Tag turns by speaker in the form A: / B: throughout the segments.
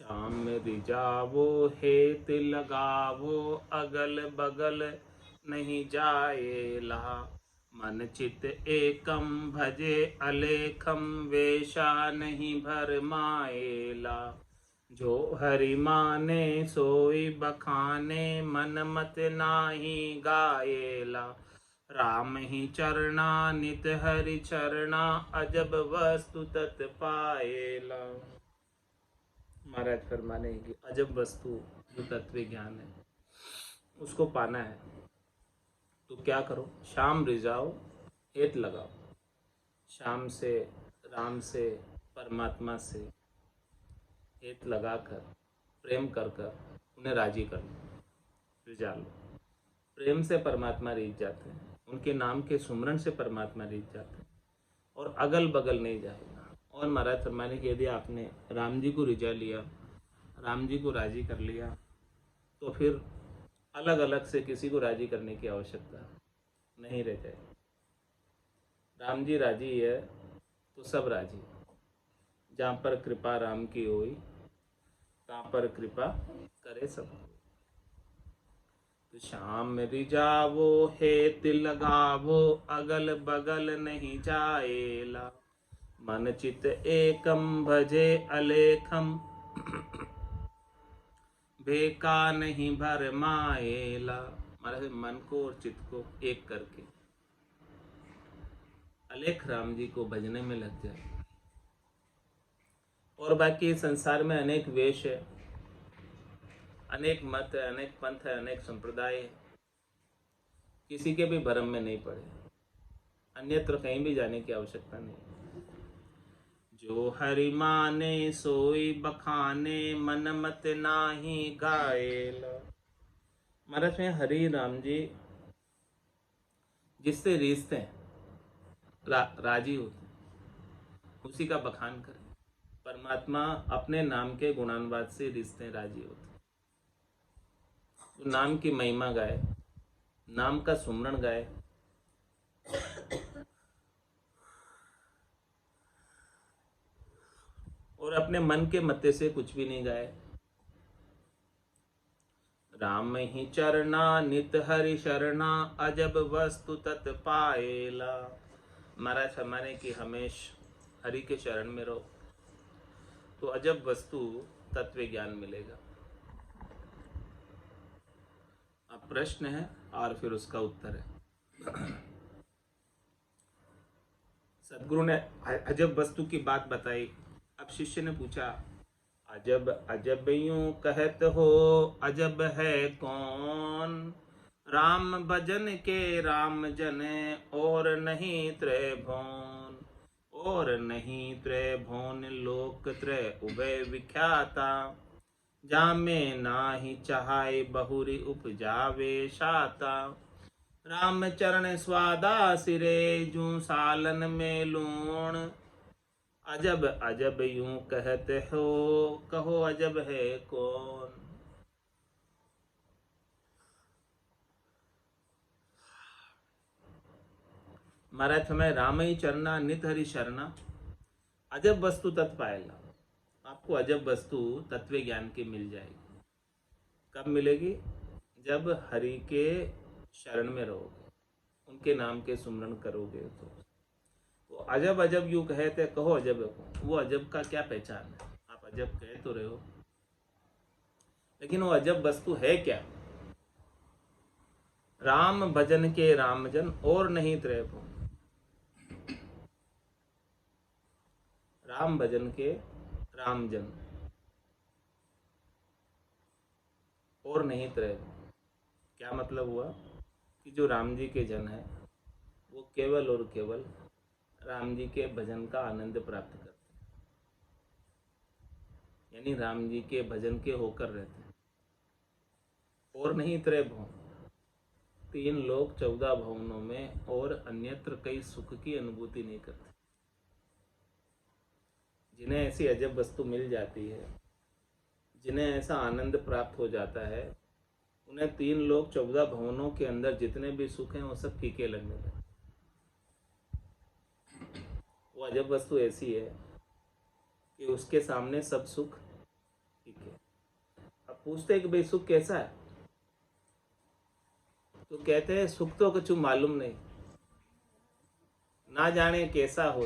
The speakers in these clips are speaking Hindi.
A: श्याम रिजावो हेत लगावो, अगल बगल नहीं जाएला। मन चित एकम भजे अलेखम, वेशा नहीं भर माएला। जो हरि माने सोई बखाने, मन मत नाही गाएला। राम ही चरना नित हरि चरना, अजब वस्तु तत् पाएला। महाराज फरमाने की अजब वस्तु जो तत्व ज्ञान है उसको पाना है तो क्या करो, शाम रिजाओ हेत लगाओ। शाम से, राम से, परमात्मा से हेत लगाकर, प्रेम कर कर उन्हें राजी कर लो, रिझा लो। प्रेम से परमात्मा रीझ जाते हैं, उनके नाम के सुमरन से परमात्मा रीझ जाते हैं और अगल बगल नहीं जाएगा। और महाराज फरमाने कि यदि आपने राम जी को रिझा लिया, राम जी को राजी कर लिया, तो फिर अलग अलग से किसी को राजी करने की आवश्यकता नहीं रह जाएगी। राम जी राजी है तो सब राजी। जहाँ पर कृपा राम की होई, तहाँ पर कृपा करे सब। तो श्याम रिजावो हेत लगावो, अगल बगल नहीं जाएला। मन चित एकम भजे अलेखम, बेका नहीं भर माएला। हमारे मन को और चित्त को एक करके अलेख राम जी को भजने में लग जाए। और बाकी संसार में अनेक वेश है, अनेक मत है, अनेक पंथ है, अनेक संप्रदाय है। किसी के भी भरम में नहीं पड़े, अन्यत्र कहीं भी जाने की आवश्यकता नहीं। जो हरि माने सोई बखाने, मन मत नाही गाएल। महाराज में हरि राम जी जिससे रीझते हैं, राजी होते हैं, उसी का बखान करें। परमात्मा अपने नाम के गुणानुवाद से रिश्ते हैं, राजी होते हैं। तो नाम की महिमा गाए, नाम का सुमरण गाए, और अपने मन के मत्ते से कुछ भी नहीं गाए। राम ही चरना नित हरि शरणा, अजब वस्तु तत् पाएला। महाराज हमारे की हमेश हरि के शरण में रहो तो अजब वस्तु तत्व ज्ञान मिलेगा। अब प्रश्न है और फिर उसका उत्तर है। सदगुरु ने अजब वस्तु की बात बताई। अब शिष्य ने पूछा, अजब अजब यूं कहत हो, अजब है कौन? राम भजन के राम जन, और नहीं त्रिभुवन। और नहीं त्रिभुवन लोक त्रय उभय विख्याता। जामे नाही चाहे बहुरी उपजावे शाता। राम चरण स्वादा सिरे, जू सालन में लूण। अजब अजब यूं कहते हो, कहो अजब है कौन? महाराज हमें राम ही चरना नित हरि शरणा, अजब वस्तु तत् पाएगा। आपको अजब वस्तु तत्व ज्ञान की मिल जाएगी। कब मिलेगी? जब हरि के शरण में रहोगे, उनके नाम के सुमरण करोगे। तो अजब अजब यूं कहते, कहो अजब है। वो अजब का क्या पहचान है? आप अजब कह तो रहे हो, लेकिन वो अजब वस्तु है क्या? राम भजन के रामजन, और नहीं त्रिभुवन। राम भजन के रामजन, और नहीं त्रिभुवन। क्या मतलब हुआ कि जो राम जी के जन है वो केवल और केवल राम जी के भजन का आनंद प्राप्त करते हैं, यानी राम जी के भजन के होकर रहते हैं। और नहीं त्रिभुवन, 3 लोक 14 भुवनों में और अन्यत्र कई सुख की अनुभूति नहीं करते। जिन्हें ऐसी अजब वस्तु मिल जाती है, जिन्हें ऐसा आनंद प्राप्त हो जाता है, उन्हें 3 लोक 14 भुवनों के अंदर जितने भी सुख हैं वो सब फीके लगने लगते। वो अजब वस्तु ऐसी है कि उसके सामने सब सुख फीके पूछते कि भाई सुख कैसा है, तो कहते हैं सुख तो कछु मालूम नहीं, ना जाने कैसा हो,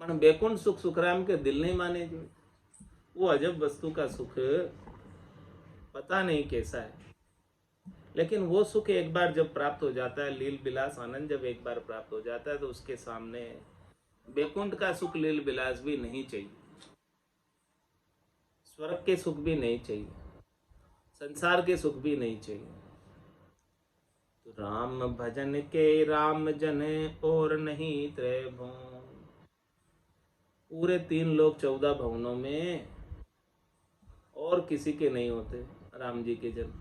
A: पर बेकुंठ सुख सुखराम के दिल नहीं माने जो। वो अजब वस्तु का सुख पता नहीं कैसा है, लेकिन वो सुख एक बार जब प्राप्त हो जाता है, लील विलास आनंद जब एक बार प्राप्त हो जाता है, तो उसके सामने बैकुंठ का सुख लील विलास भी नहीं चाहिए, स्वर्ग के सुख भी नहीं चाहिए, संसार के सुख भी नहीं चाहिए। तो राम भजन के राम जन और नहीं त्रय भुवन, पूरे 3 लोक 14 भवनों में और किसी के नहीं होते राम जी के जन,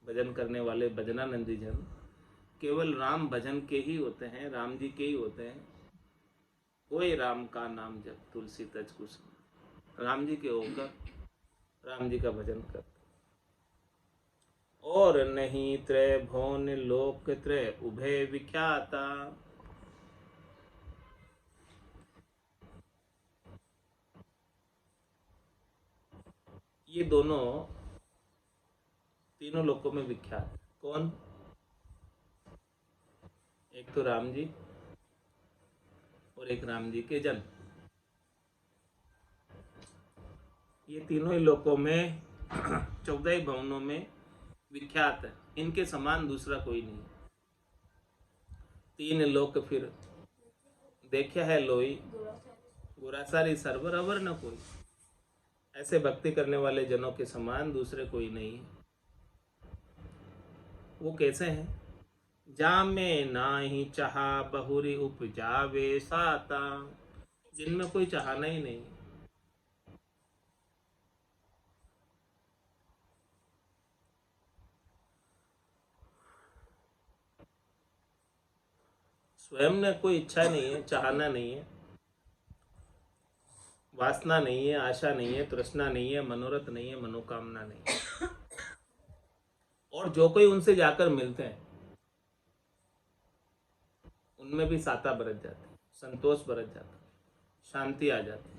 A: भजन करने वाले भजनानंदी जन केवल राम भजन के ही होते हैं, राम जी के ही होते हैं। कोई राम का नाम जब तुलसी तज कुसुम, राम जी के होकर राम जी का भजन कर। और नहीं त्रय भुवन लोक त्रय उभय विख्याता, ये दोनों तीनों लोकों में विख्यात। कौन? एक तो राम जी और एक राम जी के जन, ये तीनों ही लोकों में 14 ही भवनों में विख्यात है, इनके समान दूसरा कोई नहीं। 3 लोक फिर देखा है लोई, गुरासारी सरवर अवर न कोई, ऐसे भक्ति करने वाले जनों के समान दूसरे कोई नहीं है। वो कैसे हैं? जामे नाही चाहा बहुरी उपजावे साता, जिनमें कोई चाहना ही नहीं, स्वयं में कोई इच्छा नहीं है, चाहना नहीं है, वासना नहीं है, आशा नहीं है, तृष्णा नहीं है, मनोरथ नहीं है, मनोकामना नहीं है। और जो कोई उनसे जाकर मिलते हैं उनमें भी साता बरत जाती, संतोष बरत जाता, शांति आ जाती,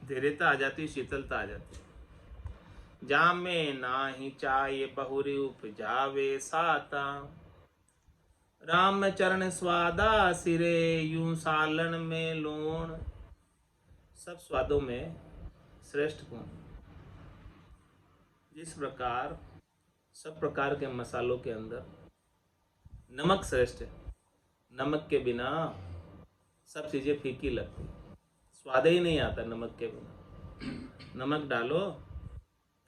A: धैर्यता आ जाती, शीतलता आ जाती। जामे नाही चाय बहुरी उपजावे साता, राम चरण स्वादा सिरे यूं सालन में लूण, सब स्वादों में श्रेष्ठ कौन? जिस प्रकार सब प्रकार के मसालों के अंदर नमक श्रेष्ठ है, नमक के बिना सब चीज़ें फीकी लगती, स्वाद ही नहीं आता नमक के बिना। नमक डालो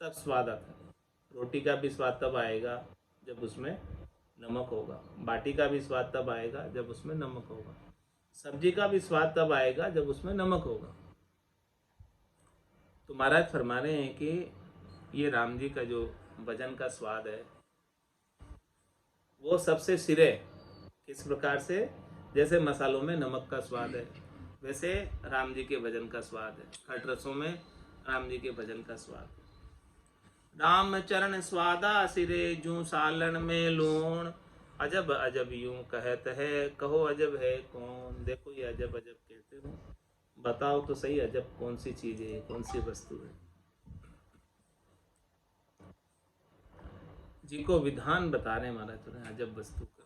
A: तब स्वाद आता है। रोटी का भी स्वाद तब आएगा जब उसमें नमक होगा, बाटी का भी स्वाद तब आएगा जब उसमें नमक होगा, सब्जी का भी स्वाद तब आएगा जब उसमें नमक होगा। तो महाराज फरमा रहे हैं कि ये राम जी का जो भजन का स्वाद है वो सबसे सिरे, किस प्रकार से? जैसे मसालों में नमक का स्वाद है, वैसे राम जी के भजन का स्वाद है, खट रसों में राम जी के भजन का स्वाद है। राम चरण स्वादा सिरे जूं सालन में लूण, अजब अजब यूं कहत है कहो अजब है कौन। देखो ये अजब अजब कहते हो, बताओ तो सही अजब कौन सी चीज है, कौन सी वस्तु है। जी को विधान बता रहे महाराज तुम्हें अजब वस्तु का।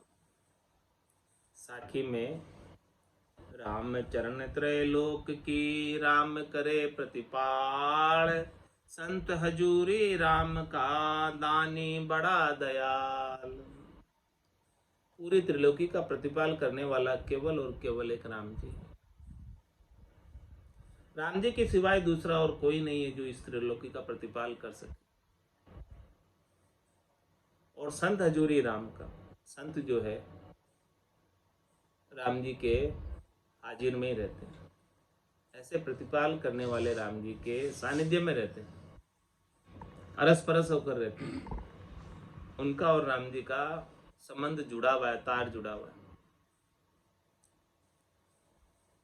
A: साखी में राम चरण त्रय लोक की, राम करे प्रतिपाल, संत हजूरी राम का दानी बड़ा दयाल। पूरी त्रिलोकी का प्रतिपाल करने वाला केवल और केवल एक राम जी है। राम जी के सिवाय दूसरा और कोई नहीं है जो इस त्रिलोकी का प्रतिपाल कर सके। और संत हजूरी राम का, संत जो है राम जी के हाजिर में ही रहते हैं, ऐसे प्रतिपाल करने वाले राम जी के सानिध्य में रहते हैं, अरस परस होकर रहते हैं। उनका और राम जी का संबंध जुड़ा हुआ है, तार जुड़ा हुआ है।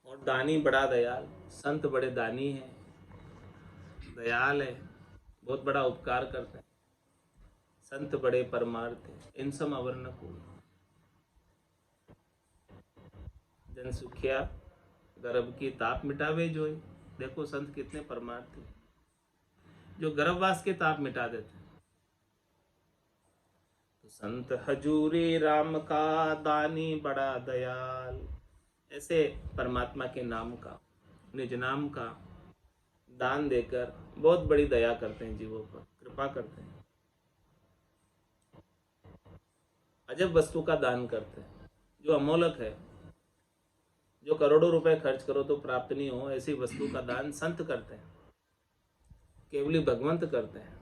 A: और दानी बड़ा दयाल, संत बड़े दानी है, दयाल है, बहुत बड़ा उपकार करते हैं। संत बड़े परमार्थ है, इन सम अवर न कोई। जन सुखिया गर्भ की ताप मिटावे जोई। देखो संत कितने परमार्थ है, जो गर्भवास के ताप मिटा देते हैं। संत हजूरी राम का, दानी बड़ा दयाल। ऐसे परमात्मा के नाम का, निज नाम का दान देकर बहुत बड़ी दया करते हैं, जीवों पर कृपा करते हैं, अजब वस्तु का दान करते हैं जो अमोलक है, जो करोड़ों रुपए खर्च करो तो प्राप्त नहीं हो, ऐसी वस्तु का दान संत करते हैं, केवली भगवंत करते हैं,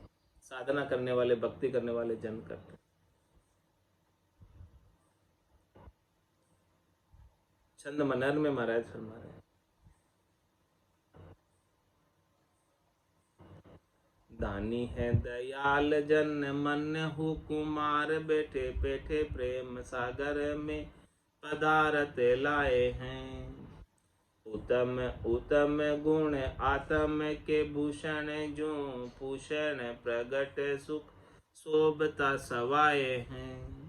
A: साधना करने वाले, भक्ति करने वाले जन करते हैं। छंद मनर में महाराज फरमा रहे हैं, दानी है दयाल जन मन हु कुमार, बैठे बैठे प्रेम सागर में पदारथ लाए हैं। उत्तम उत्तम गुण आत्म के भूषण, जो भूषण प्रगट सुख शोभता सवाए हैं।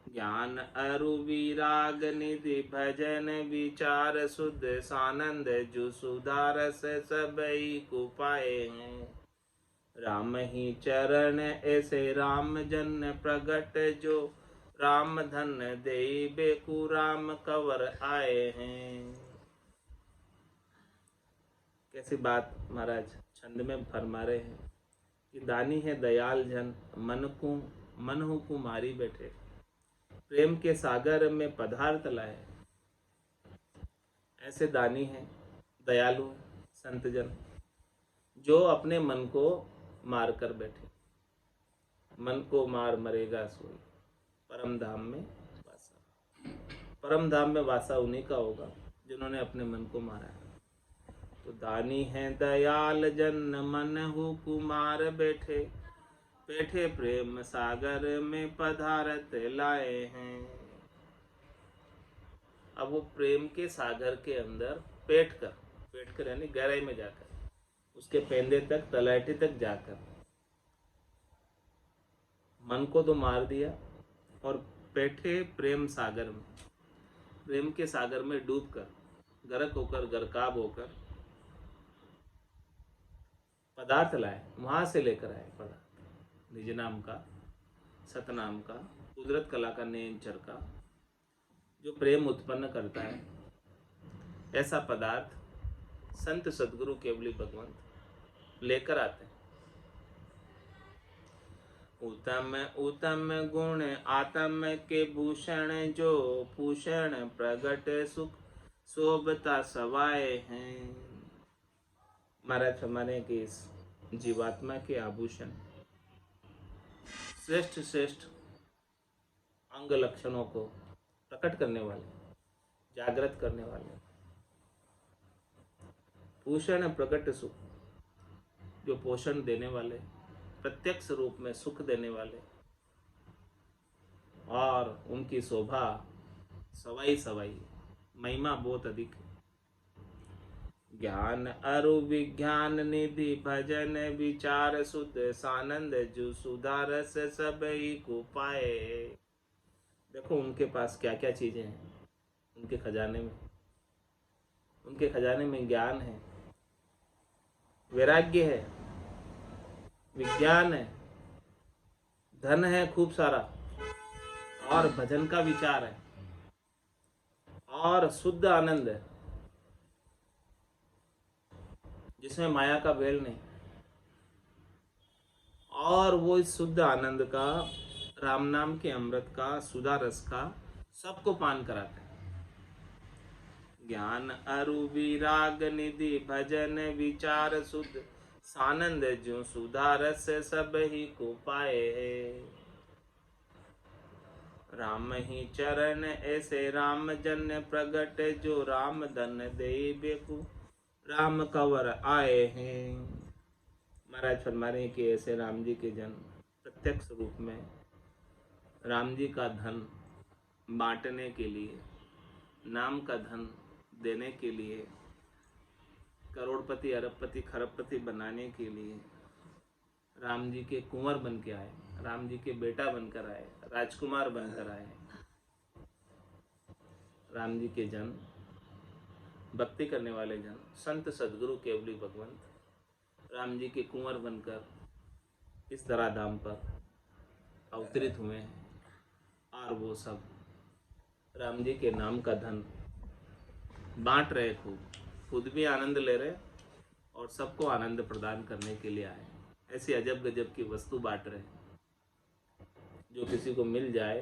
A: ज्ञान अरु विराग निधि भजन विचार, शुद्ध सानंद जो सुधारस सबई को पाए हैं। राम ही चरण ऐसे राम जन प्रगट, जो राम धन दे बेकु राम कवर आए हैं। कैसी बात महाराज छंद में फरमा रहे हैं कि दानी है दयाल जन मन हु कुमारी, बैठे प्रेम के सागर में पदार्थ लाए। ऐसे दानी हैं, दयालु संत जन, जो अपने मन को मार कर बैठे। मन को मार मरेगा सोई, परम धाम में वासा। परम धाम में वासा उन्हीं का होगा जिन्होंने अपने मन को मारा है। तो दानी है दयाल जन मन हु कुमार, बैठे बैठे प्रेम सागर में पधारत लाए हैं। अब वो प्रेम के सागर के अंदर बैठ कर यानी गहराई में जाकर, उसके पेंदे तक, तलहटी तक जाकर मन को तो मार दिया और बैठे प्रेम सागर में, प्रेम के सागर में डूबकर, गर्क होकर, गर्काब होकर पदार्थ लाए। वहां से लेकर आए पदार्थ, निज नाम का, सतनाम का, कुदरत कला का, नेंचर का, जो प्रेम उत्पन्न करता है, ऐसा पदार्थ संत सदगुरु केवली भगवंत लेकर आते हैं। उत्तम उत्तम गुण आत्म के भूषण, जो भूषण प्रगट सुख शोभता सवाए हैं। महाराज हमारे के इस जीवात्मा के आभूषण, श्रेष्ठ श्रेष्ठ अंग लक्षणों को प्रकट करने वाले, जागृत करने वाले, भूषण प्रकट सुख, जो पोषण देने वाले, प्रत्यक्ष रूप में सुख देने वाले, और उनकी शोभा सवाई सवाई, महिमा बहुत अधिक है। ज्ञान अरु विज्ञान निधि भजन विचार, शुद्ध सानंद जो सुधारस सबई को पाए। देखो उनके पास क्या क्या चीजें हैं, उनके खजाने में। उनके खजाने में ज्ञान है, वैराग्य है, विज्ञान है, धन है खूब सारा, और भजन का विचार है, और शुद्ध आनंद है जिसमें माया का वेल नहीं। और वो इस शुद्ध आनंद का, राम नाम के अमृत का, सुधा रस का सबको पान कराते हैं। ज्ञान अरु विराग निधि भजन विचार, शुद्ध सानंद जो सुधा रस सब ही को पाए। राम ही चरण ऐसे राम जन प्रगट, जो राम धन दे बेकु राम कंवर आए हैं। महाराज फरमा रहे हैं कि ऐसे राम जी के जन प्रत्यक्ष रूप में राम जी का धन बांटने के लिए, नाम का धन देने के लिए, करोड़पति अरबपति खरबपति बनाने के लिए राम जी के कुंवर बन के आए, राम जी के बेटा बनकर आए, राजकुमार बनकर आए। राम जी के जन, भक्ति करने वाले जन, संत सदगुरु केवली भगवंत राम जी के कुंवर बनकर इस धराधाम पर अवतरित हुए हैं और वो सब राम जी के नाम का धन बांट रहे, खुद भी आनंद ले रहे और सबको आनंद प्रदान करने के लिए आए। ऐसी अजब गजब की वस्तु बांट रहे, जो किसी को मिल जाए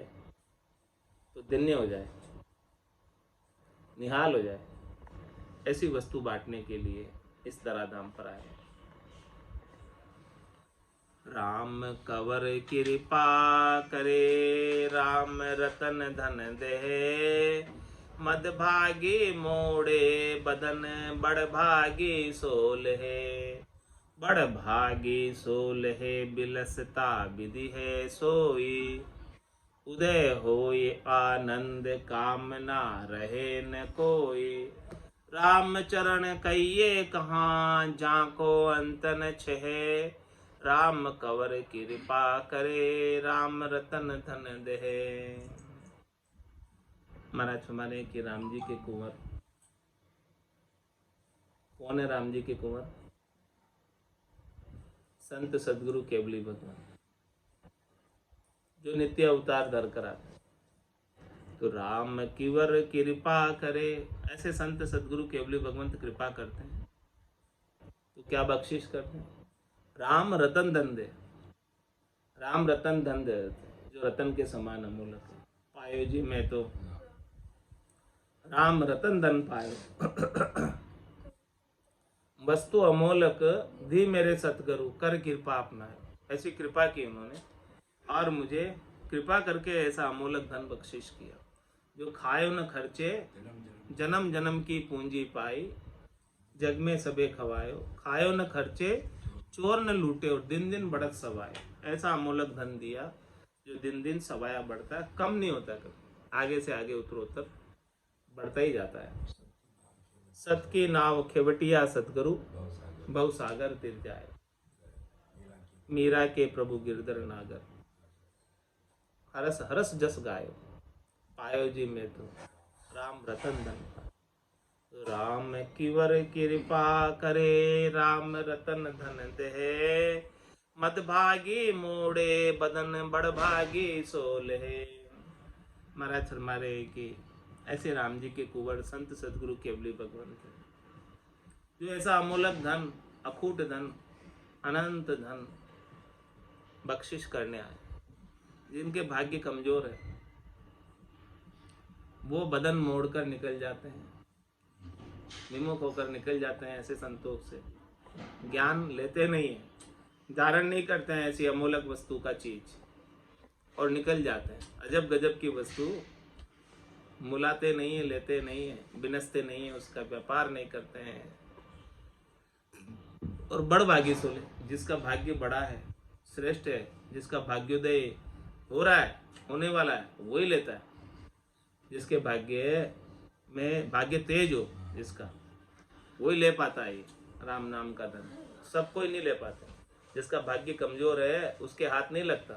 A: तो धन्य हो जाए, निहाल हो जाए। ऐसी वस्तु बांटने के लिए इस धराधाम पर आए। राम कवर कृपा करे, राम रतन धन दे, मद भागी मोड़े बदन, बड़ भागी सोल है। बड़ भागी सोल है, बिलसता विधि है सोई, उदय होय आनंद कामना रहे न कोई। राम चरण कहिए कहाँ, जाको अंतन छह, राम कवर कृपा करे, राम रतन धन दे। महाराज फरमाने कि राम जी के कुंवर कौन है? राम जी के कुंवर संत सदगुरु केवली भगवान, जो नित्य अवतार धर कर आते। तो राम किवर कृपा करे, ऐसे संत सदगुरु केवली भगवंत कृपा करते हैं तो क्या बख्शिश करते हैं? राम रतन धन दे। राम रतन धन दे, जो रतन के समान अमूलक है। पायो जी मैं तो राम रतन धन पायो, वस्तु अमोलक धी मेरे सतगुरु, कर कृपा अपनाए। ऐसी कृपा की उन्होंने और मुझे कृपा करके ऐसा अमोलक धन बख्शिश किया, जो खायो न खर्चे, जन्म जन्म की पूंजी पाई, जग में सबे खवायो। खायो न खर्चे, चोर न लूटे, और दिन दिन बढ़त सवाए। ऐसा अमोलक धन दिया जो दिन दिन सवाया बढ़ता है, कम नहीं होता, कभी आगे से आगे उत्तरोत्तर बढ़ता ही जाता है। सत की नाव खेवटिया सतगुरु, बहु सागर तिर जाए। मीरा के प्रभु गिरधर नागर, हरस हरस जस गायो। पायो जी में तो राम रतन धन। राम किवर कृपा करे, राम रतन धन दे, मद भागी मोड़े बदन, बड़ भागी सोले। महाराज फरमारे कि ऐसे राम जी के कुंवर संत सदगुरु केवली भगवान थे, जो ऐसा अमूलक धन, अखूट धन, अनंत धन बख्शिश करने आए। जिनके भाग्य कमजोर है वो बदन मोड़कर निकल जाते हैं, विमुख होकर निकल जाते हैं ऐसे संतों से। ज्ञान लेते नहीं है, धारण नहीं करते हैं ऐसी अमूलक वस्तु का चीज, और निकल जाते हैं। अजब गजब की वस्तु मुलाते नहीं है, लेते नहीं है, बिनसते नहीं है, उसका व्यापार नहीं करते हैं। और बड़ भागी सोले, जिसका भाग्य बड़ा है, श्रेष्ठ है, जिसका भाग्योदय हो रहा है, होने वाला है, वही लेता है। जिसके भाग्य में भाग्य तेज हो, जिसका, वही ले पाता है ये राम नाम का धन। सब कोई नहीं ले पाता। जिसका भाग्य कमजोर है उसके हाथ नहीं लगता,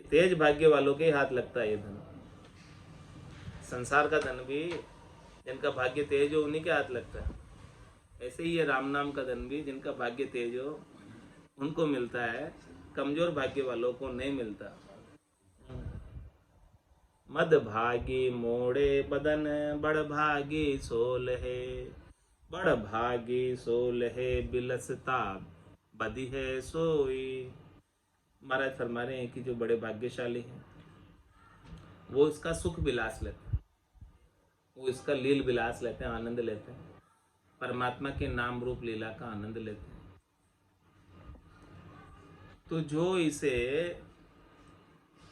A: तेज भाग्य वालों के हाथ लगता है ये धन। संसार का धन भी जिनका भाग्य तेज हो उन्हीं के हाथ लगता है। ऐसे ही ये राम नाम का धन भी जिनका भाग्य तेज हो उनको मिलता है, कमजोर भाग्य वालों को नहीं मिलता। मद भागी मोड़े बदन, बड़ भागी सोल है। बड़ भागी सोल है, बिलसता बदी है सोई। महाराज फरमा रहे हैं कि जो बड़े भाग्यशाली हैं वो इसका सुख विलास लेते हैं, वो इसका लील विलास लेते हैं, आनंद लेते हैं, परमात्मा के नाम रूप लीला का आनंद लेते हैं। तो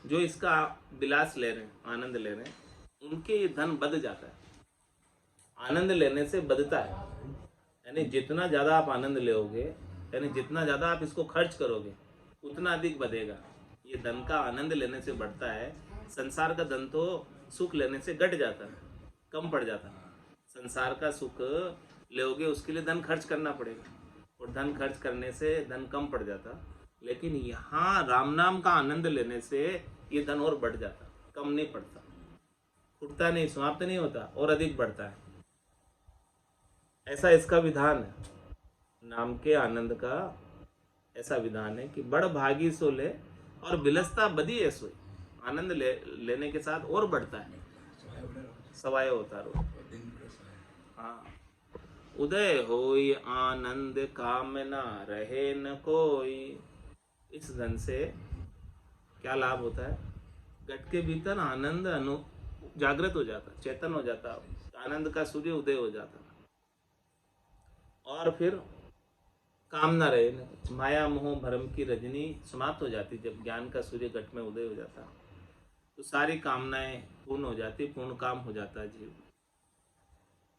A: जो इसका विलास ले रहे हैं, आनंद ले रहे हैं, उनके ये धन बद जाता है। आनंद लेने से बदता है, यानी जितना ज्यादा आप आनंद लोगे, यानी जितना ज्यादा आप इसको खर्च करोगे उतना अधिक बढ़ेगा। ये धन का आनंद लेने से बढ़ता है। संसार का धन तो सुख लेने से घट जाता है, कम पड़ जाता है। संसार का सुख लोगे उसके लिए धन खर्च करना पड़ेगा, और धन खर्च करने से धन कम पड़ जाता। लेकिन यहाँ राम नाम का आनंद लेने से ये धन और बढ़ जाता, कम नहीं पड़ता, छूटता नहीं, समाप्त नहीं होता, और अधिक बढ़ता है। ऐसा इसका विधान है, नाम के आनंद का ऐसा विधान है कि बड़ भागी सोले, और बिलसता बदी है सोई, आनंद लेने के साथ और बढ़ता है, सवाय होता रो। हाँ, उदय होई आनंद कामना रहे न कोई। इस धन से क्या लाभ होता है? घट के भीतर आनंद जागृत हो जाता, चेतन हो जाता, आनंद का सूर्य उदय हो जाता। और फिर काम न रहे, माया मोह भ्रम की रजनी समाप्त हो जाती। जब ज्ञान का सूर्य घट में उदय हो जाता तो सारी कामनाएं पूर्ण हो जाती, पूर्ण काम हो जाता जीव।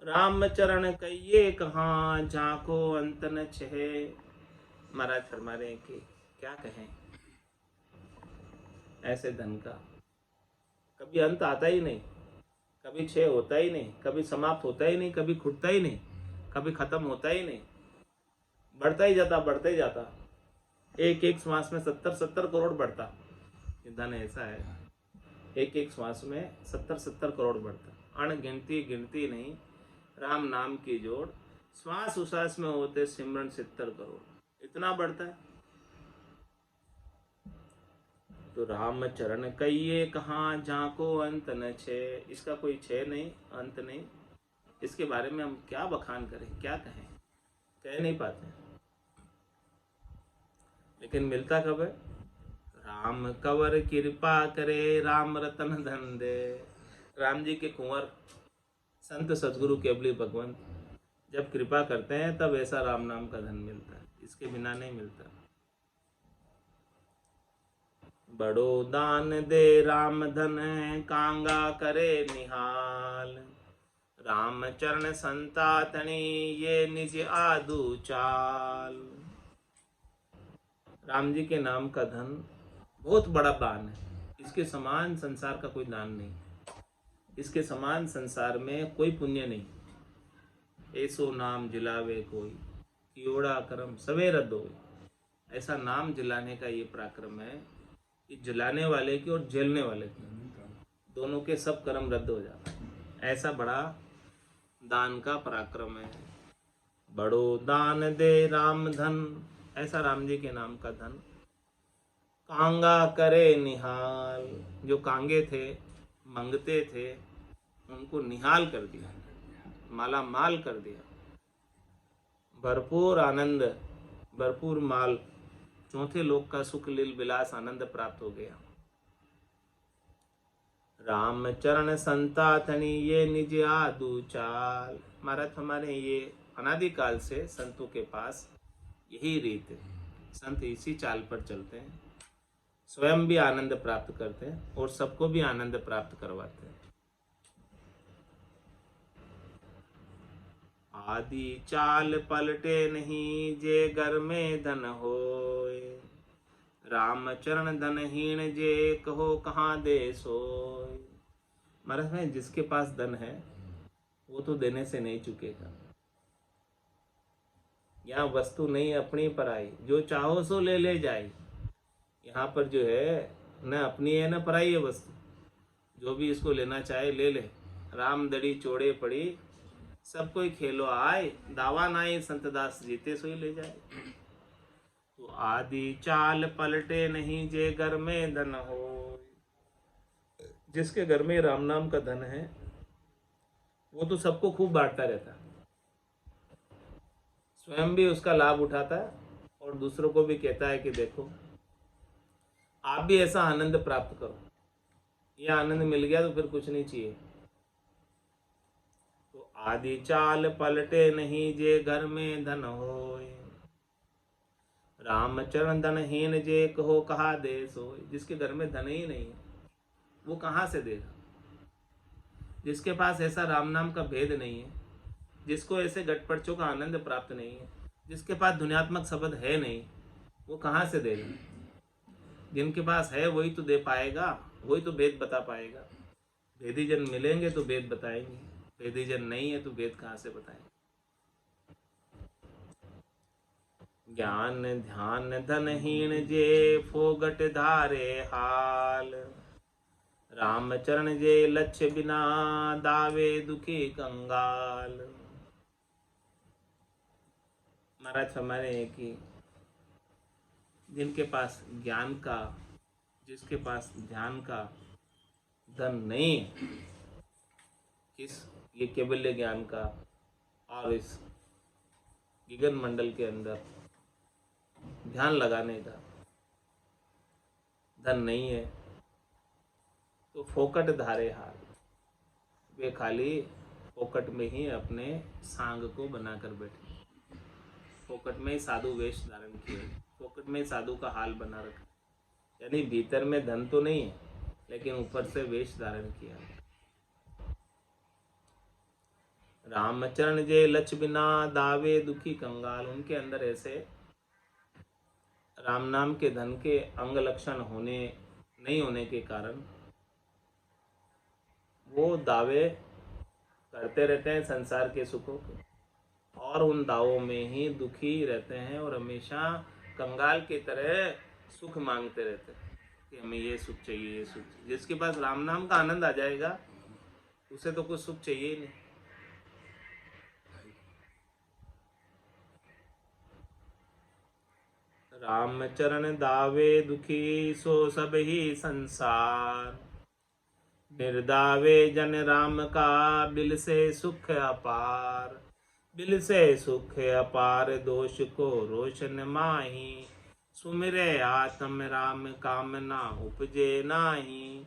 A: राम चरण कहिए कहाँ झांको अंत न छहे। महाराज फरमा रहे हैं कि क्या कहें, ऐसे धन का कभी अंत आता ही नहीं, कभी क्षय होता ही नहीं, कभी समाप्त होता ही नहीं, कभी खुटता ही नहीं, कभी खत्म होता ही नहीं, बढ़ता ही जाता, बढ़ता ही जाता। एक एक श्वास में 70 करोड़ बढ़ता। धन ऐसा है, एक एक श्वास में 70 करोड़ बढ़ता। अणगिनती गिनती नहीं राम नाम की जोड़, श्वास उश्वास में होते सिमरन 70 करोड़, इतना बढ़ता है। तो राम चरण कहिए कहाँ झांको अंत न छे। इसका कोई छे नहीं, अंत नहीं। इसके बारे में हम क्या बखान करें, क्या कहें, कह नहीं पाते। लेकिन मिलता कब है? राम कंवर कृपा करे राम रतन धन दे। राम जी के कुंवर संत सदगुरु केवली भगवंत जब कृपा करते हैं तब ऐसा राम नाम का धन मिलता है, इसके बिना नहीं मिलता। बड़ो दान दे राम धन कांगा करे निहाल। राम चरण संतातनी ये निज आदु चाल। राम जी के नाम का धन बहुत बड़ा दान है, इसके समान संसार का कोई दान नहीं, इसके समान संसार में कोई पुण्य नहीं। ऐसो नाम जिलावे कोई कियोड़ा कर्म सवे रद्द हो। ऐसा नाम जिलाने का ये पराक्रम है कि जिलाने वाले की और झेलने वाले की दोनों के सब कर्म रद्द हो जाते हैं। ऐसा बड़ा दान का पराक्रम है। बड़ो दान दे राम धन, ऐसा राम जी के नाम का धन कांगा करे निहाल। जो कांगे थे, मंगते थे, उनको निहाल कर दिया, माला माल कर दिया। भरपूर आनंद, भरपूर माल, चौथे लोक का सुख लील विलास आनंद प्राप्त हो गया। राम चरण संतातनी ये निज आदु चाल। महाराज हमारे ये अनादिकाल से संतों के पास यही रीत है, संत इसी चाल पर चलते हैं, स्वयं भी आनंद प्राप्त करते हैं और सबको भी आनंद प्राप्त करवाते हैं। आदि चाल पलटे नहीं जे घर में धन होए। राम चरण धनहीन जे कहो कहाँ दे सोए। महाराज में जिसके पास धन है वो तो देने से नहीं चुकेगा। यहाँ वस्तु नहीं अपनी पराई, जो चाहो सो ले ले जाए। यहाँ पर जो है न अपनी है न पराई है वस्तु, जो भी इसको लेना चाहे ले ले। राम दड़ी चोड़े पड़ी सब कोई खेलो आए, दावा नाई संतदास जीते सोई ले जाए। तो आदि चाल पलटे नहीं जे घर में धन हो। जिसके घर में राम नाम का धन है वो तो सबको खूब बांटता रहता है, स्वयं भी उसका लाभ उठाता है और दूसरों को भी कहता है कि देखो आप भी ऐसा आनंद प्राप्त करो। ये आनंद मिल गया तो फिर कुछ नहीं चाहिए। तो आदि चाल पलटे नहीं जे घर में धन होए। राम चरण धनहीन जे कहो कहा दे सोए। जिसके घर में धन ही नहीं है वो कहाँ से देगा? जिसके पास ऐसा राम नाम का भेद नहीं है, जिसको ऐसे गटपड़चों का आनंद प्राप्त नहीं है, जिसके पास दुनियात्मक शब्द है नहीं, वो कहाँ से देगा? जिनके पास है वही तो दे पाएगा, वही तो वेद बता पाएगा। वेदी जन मिलेंगे तो वेद बताएंगे, वेदी जन नहीं है तो वेद कहाँ से बताएंगे? ज्ञान ध्यान धनहीन जे फोगट धारे हाल। राम चरण जे लक्ष्य बिना दावे दुखी कंगाल। महाराज हमारे कि जिनके पास ज्ञान का जिसके पास ध्यान का धन नहीं है, किस ये केवल्य ज्ञान का और इस गगन मंडल के अंदर ध्यान लगाने का धन नहीं है, तो फोकट धारे हाल, वे खाली फोकट में ही अपने सांग को बनाकर बैठे, फोकट में ही साधु वेश धारण किए, फोकट में ही साधु का हाल बना रखा, यानी भीतर में धन तो नहीं है लेकिन ऊपर से वेश धारण किया। रामचरण जे लक्ष बिना दावे दुखी कंगाल, उनके अंदर ऐसे राम नाम के धन के अंग लक्षण होने नहीं होने के कारण वो दावे करते रहते हैं संसार के सुखों के, और उन दावों में ही दुखी रहते हैं और हमेशा कंगाल की तरह सुख मांगते रहते हैं कि हमें ये सुख चाहिए, ये सुख चाहिए। जिसके पास राम नाम का आनंद आ जाएगा उसे तो कुछ सुख चाहिए ही नहीं। राम चरण दावे दुखी सो सब ही संसार, निर्दावे जन राम का बिल से सुख अपार, बिल से सुख अपार दोष को रोशन माही, सुमिरे आत्म राम कामना उपजे नाही,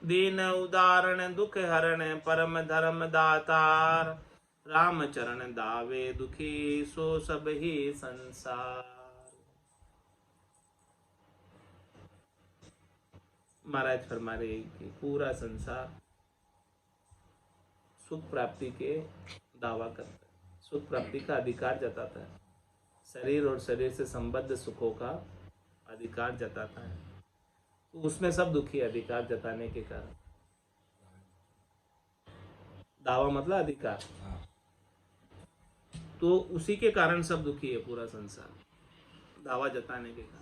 A: दीन उदाहरण दुख हरण परम धर्म दातार, राम चरण दावे दुखी सो सब ही संसार। महाराज फरमा रहे कि पूरा संसार सुख प्राप्ति के दावा करता है, सुख प्राप्ति का अधिकार जताता है, शरीर और शरीर से संबद्ध सुखों का अधिकार जताता है, तो उसमें सब दुखी अधिकार जताने के कारण। दावा मतलब अधिकार, तो उसी के कारण सब दुखी है पूरा संसार, दावा जताने के कारण।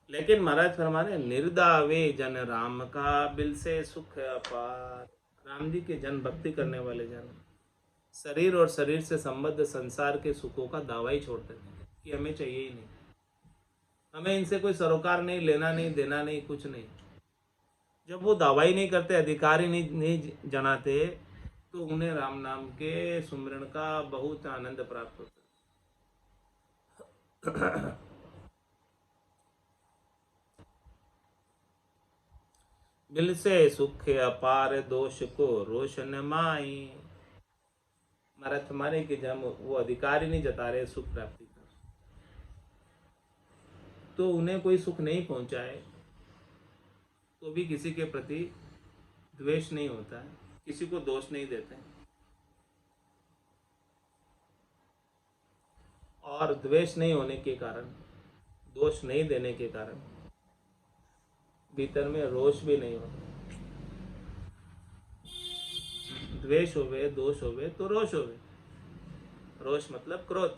A: लेकिन महाराज फरमा रहे निर्दावे जन राम का बिल से सुख अपार, राम जी के जन भक्ति करने वाले जन शरीर और शरीर से संबद्ध संसार के सुखों का दावा ही छोड़ देते हैं कि हमें चाहिए ही नहीं, हमें इनसे कोई सरोकार नहीं, लेना नहीं, देना नहीं, कुछ नहीं। जब वो दावा ही नहीं करते, अधिकार ही नहीं जनाते, तो उन्हें राम नाम के सुमिरन का बहुत आनंद प्राप्त होता है। बिल से सुख अपार दोष को रोशन माई, महाराज हमारे कि जब वो अधिकार ही नहीं जता रहे सुख प्राप्ति का, तो उन्हें कोई सुख नहीं पहुंचाए तो भी किसी के प्रति द्वेष नहीं होता है, किसी को दोष नहीं देते, और द्वेष नहीं होने के कारण, दोष नहीं देने के कारण भीतर में रोष भी नहीं होता। द्वेष होवे, दोष होवे तो रोष होवे, रोष मतलब क्रोध।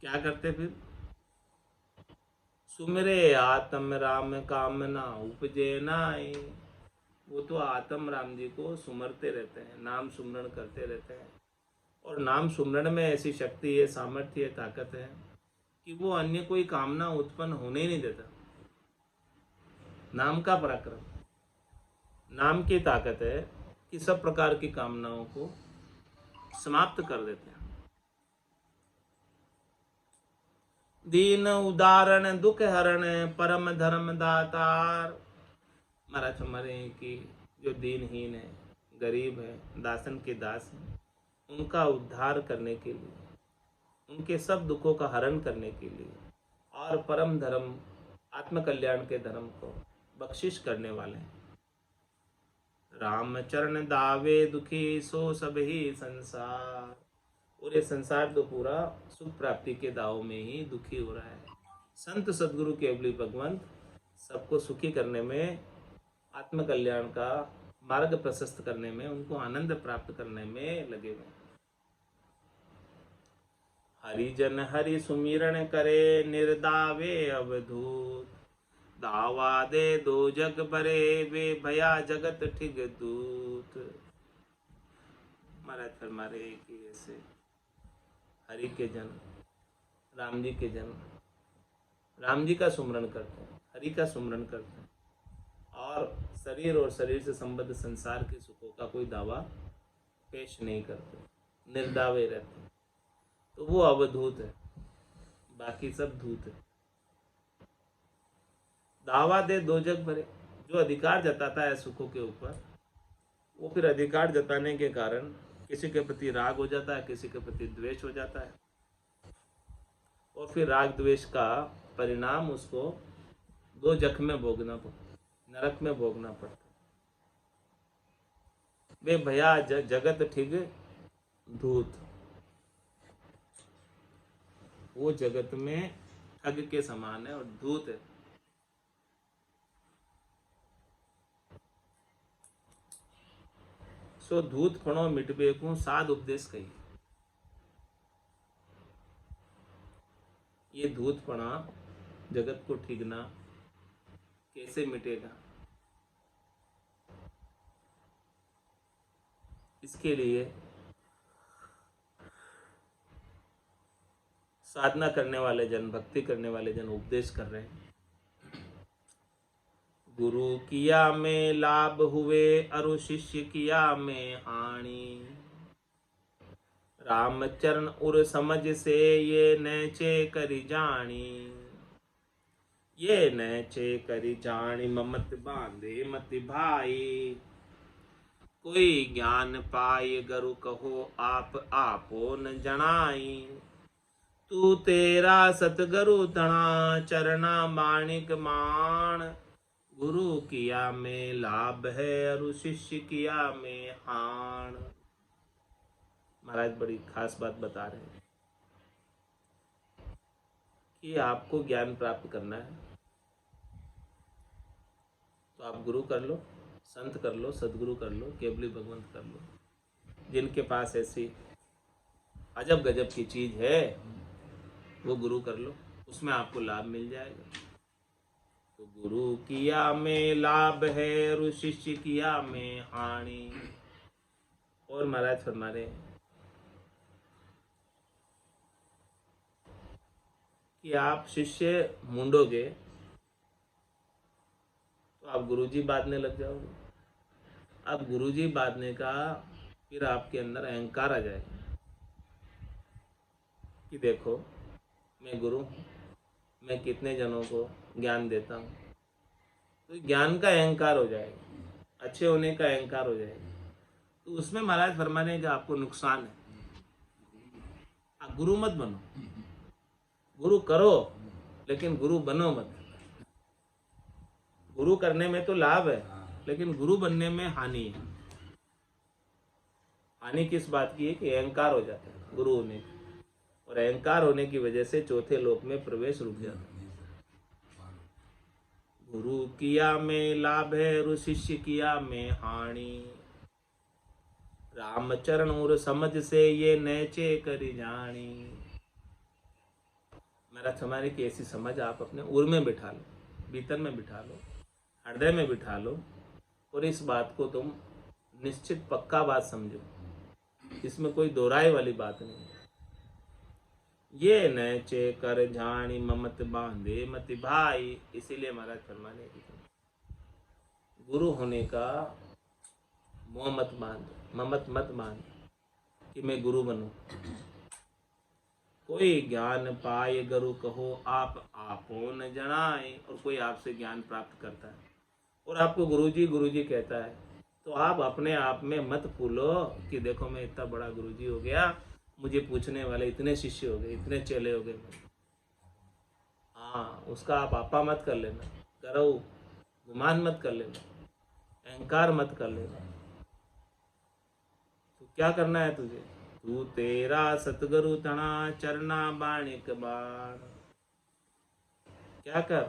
A: क्या करते फिर? सुमिरे आत्म राम कामना उपजे नाई, वो तो आत्म राम जी को सुमरते रहते हैं, नाम सुमरण करते रहते हैं, और नाम सुमरण में ऐसी शक्ति है, सामर्थ्य है, ताकत है कि वो अन्य कोई कामना उत्पन्न होने ही नहीं देता। नाम का पराक्रम, नाम की ताकत है कि सब प्रकार की कामनाओं को समाप्त कर देते हैं। दीन उदाहरण दुख हरण परम धर्म दातार, महाराज हमारे कि जो दीनहीन है, गरीब है, दासन के दास हैं, उनका उद्धार करने के लिए, उनके सब दुखों का हरण करने के लिए, और परम धर्म आत्मकल्याण के धर्म को बख्शिश करने वाले हैं। राम चरण दावे दुखी सो सब ही संसार, और ये संसार तो पूरा सुख प्राप्ति के दाव में ही दुखी हो रहा है। संत सदगुरु केवली भगवंत सबको सुखी करने में, आत्मकल्याण का मार्ग प्रशस्त करने में, उनको आनंद प्राप्त करने में लगे हुए हैं। हरिजन हरि सुमिरन करे निर्दावे अवधूत, दावा दे दो जग भरे वे भया जगत ठिग दूत। महाराज फरमा रहे कि ऐसे हरि के जन राम जी के जन्म, राम जी का सुमरण करते हैं, हरि का सुमरण करते हैं, और शरीर और शरीर से संबद्ध संसार के सुखों का कोई दावा पेश नहीं करते, निर्दावे रहते हैं, तो वो अवधूत है, बाकी सब धूत है। दावा दे दो जग भरे, जो अधिकार जताता है सुखों के ऊपर, वो फिर अधिकार जताने के कारण किसी के प्रति राग हो जाता है, किसी के प्रति द्वेष हो जाता है, और फिर राग द्वेष का परिणाम उसको दो जख में भोगना पड़ता, नरक में भोगना पड़ता। वे भया जगत ठिग धूत, वो जगत में ठग के समान है और धूत है। सो धूत फणो मिटबेकू साध उपदेश कही। ये धूतपना, जगत को ठिगना कैसे मिटेगा, इसके लिए साधना करने वाले जन, भक्ति करने वाले जन उपदेश कर रहे हैं। गुरु किया में लाभ हुए, अरु शिष्य किया में हानि। रामचरण उर समझ से ये नैचे करी जानी। ये नैचे करी जानी, ममत बांधे मति भाई। कोई ज्ञान पाए गुरु कहो, आप आपो न जनाई। तू तेरा सतगुरु तणा, चरना माणिक मान। गुरु किया में लाभ है, अरु शिष्य किया में हान। महाराज बड़ी खास बात बता रहे हैं कि आपको ज्ञान प्राप्त करना है तो आप गुरु कर लो, संत कर लो, सदगुरु कर लो, केवली भगवंत कर लो। जिनके पास ऐसी अजब गजब की चीज है वो गुरु कर लो, उसमें आपको लाभ मिल जाएगा। तो गुरु किया में लाभ है, और शिष्य किया में हानि। और महाराज फरमा रहे हैं कि आप शिष्य मूंडोगे तो आप गुरुजी बांधने लग जाओगे। अब गुरुजी बांधने का फिर आपके अंदर अहंकार आ जाएगा कि देखो मैं गुरु हूँ, मैं कितने जनों को ज्ञान देता हूँ। तो ज्ञान का अहंकार हो जाएगा, अच्छे होने का अहंकार हो जाएगा। तो उसमें महाराज फरमाने का आपको नुकसान है। आप गुरु मत बनो, गुरु करो लेकिन गुरु बनो मत। गुरु करने में तो लाभ है लेकिन गुरु बनने में हानि है। हानि किस बात की है कि अहंकार हो जाता है गुरु होने की, और अहंकार होने की वजह से चौथे लोक में प्रवेश रुक जाता है। गुरु किया में लाभ है, और शिष्य किया में हानि। रामचरण और समझ से ये नैचे करी जानी। मेरा हमारे की ऐसी समझ आप अपने उर में बिठा लो, भीतर में बिठा लो, हृदय में बिठा लो, और इस बात को तुम निश्चित पक्का बात समझो, इसमें कोई दोहराए वाली बात नहीं। ये नैचे कर जानी, ममत बांधे मति भाई। इसीलिए महाराज फरमाने की गुरु होने का मोह मत बांध, ममत मत बांध कि मैं गुरु बनूं। कोई ज्ञान पाए गुरु कहो, आप आपो न जनाए। और कोई आपसे ज्ञान प्राप्त करता है और आपको गुरुजी कहता है, तो आप अपने आप में मत फूलो कि देखो मैं इतना बड़ा गुरुजी हो गया, मुझे पूछने वाले इतने शिष्य हो गए, इतने चेले हो गए। हाँ, उसका आप आपा मत कर लेना, करो गुमान मत कर लेना, अहंकार मत कर लेना। तो क्या करना है तुझे? तू तेरा सतगुरु तणा, चरना बाणिक बाण। क्या कर?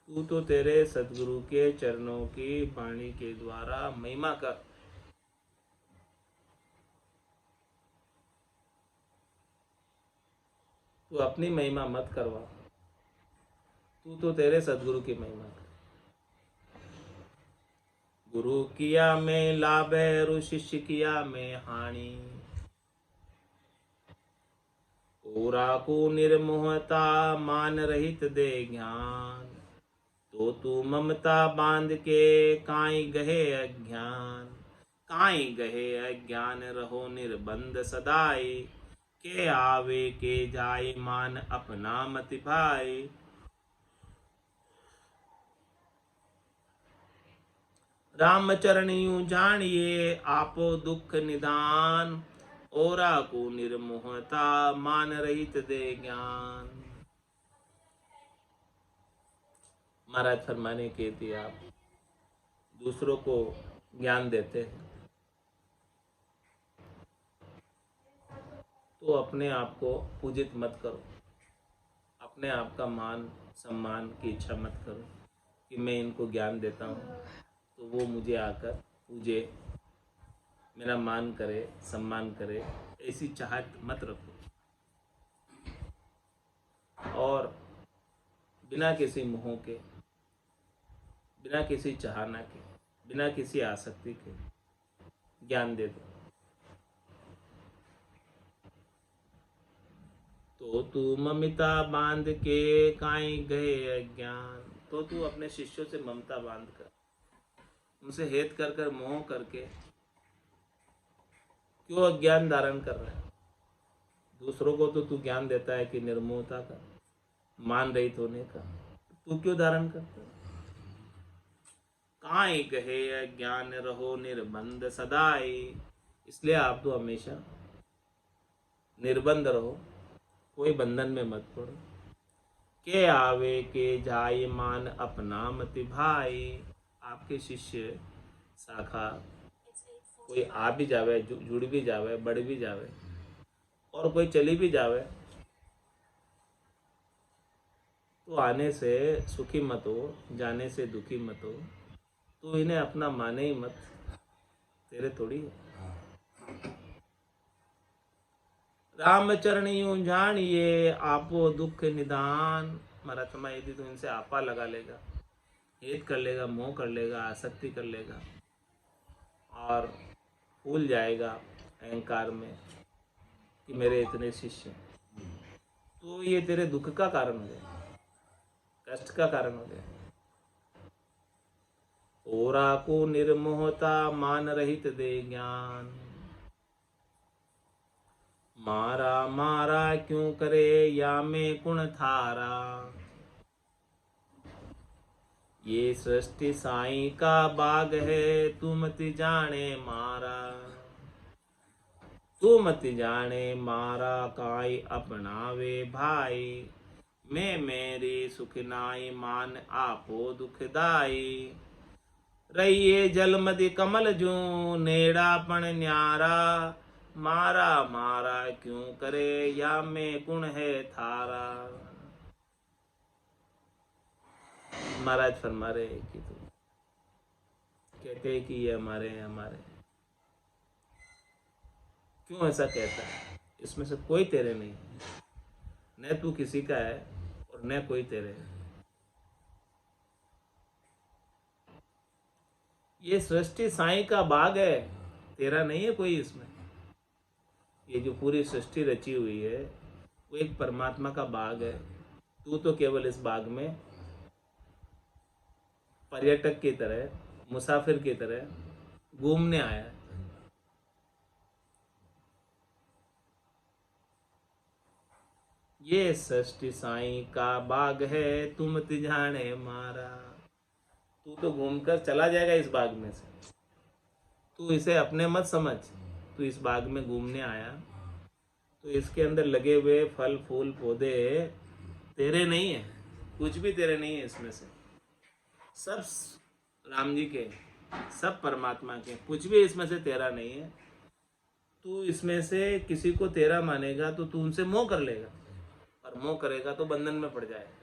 A: तू तो तेरे सतगुरु के चरणों की वाणी के द्वारा महिमा कर। तू अपनी महिमा मत करवा, तू तो तेरे सतगुरु की महिमा कर। गुरु किया में लाभ है, और शिष्य किया में हानि। ओरा को निर्मोहता मान रहित दे ज्ञान। तो तू ममता बांध के काई गहे अज्ञान। काई गहे अज्ञान रहो निर्बंध सदाई। के आवे के जाय मान अपना मति भाई। रामचरण यूं जानिए आपो दुख निदान। ओरा को निर्मोहता मान रहित दे ज्ञान। महाराज फरमाने के थे आप दूसरों को ज्ञान देते हैं तो अपने आप को पूजित मत करो। अपने आप का मान सम्मान की इच्छा मत करो कि मैं इनको ज्ञान देता हूँ तो वो मुझे आकर पूजे, मेरा मान करे, सम्मान करे, ऐसी चाहत मत रखो। और बिना किसी मोह के, बिना किसी चाहना के, बिना किसी आसक्ति के ज्ञान दे दो। तो तू ममता बांध के काई गए अज्ञान। तो तू अपने शिष्यों से ममता बांध कर, उनसे हेत कर कर, मोह करके क्यों अज्ञान धारण कर रहा है? दूसरों को तो तू ज्ञान देता है कि निर्मोहता का, मान रहित होने का, तू क्यों धारण करता है? काई गहे अज्ञान रहो निर्बंध सदाई। इसलिए आप तो हमेशा निर्बंध रहो, कोई बंधन में मत पड़ो। के आवे के जाय मान अपना मति भाई। आपके शिष्य शाखा कोई आ भी जावे, जुड़ भी जावे, बढ़ भी जावे, और कोई चली भी जावे तो आने से सुखी मत हो, जाने से दुखी मत हो। तो इन्हें अपना माने ही मत, तेरे थोड़ी है। रामचरण यूं जानिए आपो दुख निदान। महाराज फरमाए यदि तो इनसे आपा लगा लेगा, हेत कर लेगा, मोह कर लेगा, आसक्ति कर लेगा और भूल जाएगा अहंकार में कि मेरे इतने शिष्य, तो ये तेरे दुख का कारण हो गया, कष्ट का कारण हो गया। ओरा को निर्मोहता मान रहित दे ज्ञान। मारा मारा क्यों करे या में गुण थारा। ये सृष्टि साईं का बाग है तू मत जाने मारा। तू मत जाने मारा काई अपनावे भाई। मैं मेरी सुखनाई मान आपो दुखदाई। रहिए जलमदि कमल जू नेड़ापन न्यारा। मारा मारा क्यों करे या में गुण है थारा। महाराज फरमा रहे कि तो कहते हैं कि ये हमारे हैं, हमारे हैं। क्यों ऐसा कहता है? इसमें से कोई तेरे नहीं, न तू किसी का है और न कोई तेरे है। ये सृष्टि साईं का बाग है, तेरा नहीं है कोई इसमें। ये जो पूरी सृष्टि रची हुई है वो एक परमात्मा का बाग है। तू तो केवल इस बाग में पर्यटक की तरह, मुसाफिर की तरह घूमने आया है। ये सृष्टि साईं का बाग है तुम तिजाने मारा। तू तो घूमकर चला जाएगा इस बाग में से, तू इसे अपने मत समझ। तू इस बाग में घूमने आया तो इसके अंदर लगे हुए फल फूल पौधे तेरे नहीं है, कुछ भी तेरे नहीं है इसमें से। सब राम जी के, सब परमात्मा के, कुछ भी इसमें से तेरा नहीं है। तू इसमें से किसी को तेरा मानेगा तो तू उनसे मोह कर लेगा, और मोह करेगा तो बंधन में पड़ जाएगा।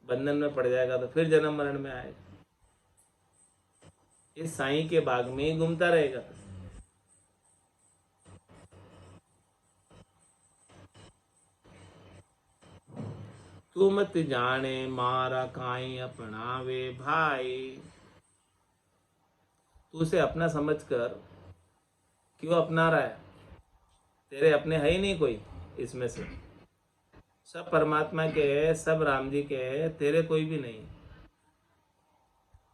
A: बंधन में पड़ जाएगा तो फिर जन्म मरण में आएगा। इस साईं के बाग में ही घूमता रहेगा। तू मत जाने मारा काई अपनावे भाई। तू उसे अपना समझकर क्यों अपना रहा है? तेरे अपने है ही नहीं कोई इसमें से, सब परमात्मा के है, सब राम जी के है, तेरे कोई भी नहीं।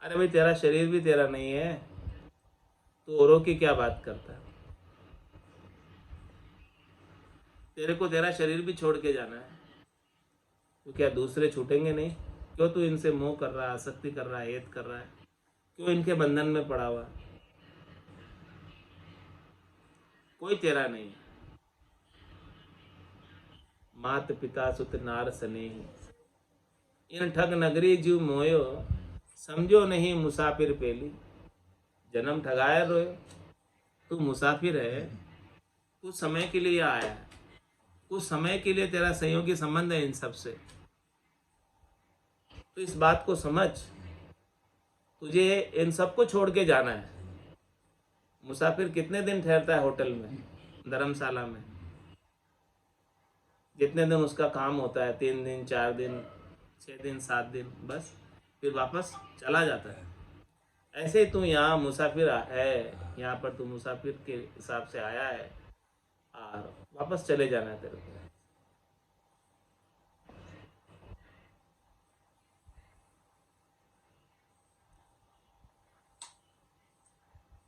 A: अरे भाई तेरा शरीर भी तेरा नहीं है, तो औरों की क्या बात करता है? तेरे को तेरा शरीर भी छोड़ के जाना है, तो क्या दूसरे छूटेंगे नहीं? क्यों तू इनसे मोह कर रहा है, आसक्ति कर रहा है, हेत कर रहा है? क्यों इनके बंधन में पड़ा हुआ? कोई तेरा नहीं। मात पिता सुत नार स्नेही, इन ठग नगरी जीव मोयो, समझो नहीं मुसाफिर पेली। जन्म ठगाए रोयो, तू मुसाफिर है, कुछ समय के लिए आया है, कुछ समय के लिए तेरा संयोगी संबंध है इन सब से। तो इस बात को समझ, तुझे इन सबको छोड़ के जाना है। मुसाफिर कितने दिन ठहरता है होटल में, धर्मशाला में? जितने दिन उसका काम होता है, 3 दिन 4 दिन 6 दिन 7 दिन, बस फिर वापस चला जाता है। ऐसे ही तू यहाँ मुसाफिर है, यहाँ पर तू मुसाफिर के हिसाब से आया है और वापस चले जाना है तेरे को।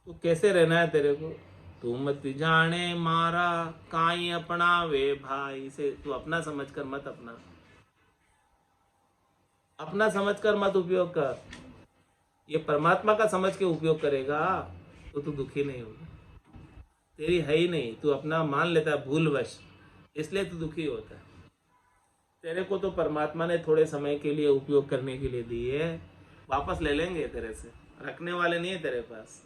A: तो कैसे रहना है तेरे को? तू मत जाने मारा काई अपना वे भाई, से तू अपना समझकर मत, अपना समझकर मत उपयोग कर। ये परमात्मा का समझ के उपयोग करेगा तो तू दुखी नहीं होगा। तेरी है ही नहीं, तू अपना मान लेता है भूलवश, इसलिए तू दुखी होता है। तेरे को तो परमात्मा ने थोड़े समय के लिए उपयोग करने के लिए दी है, वापस ले लेंगे तेरे से, रखने वाले नहीं है तेरे पास।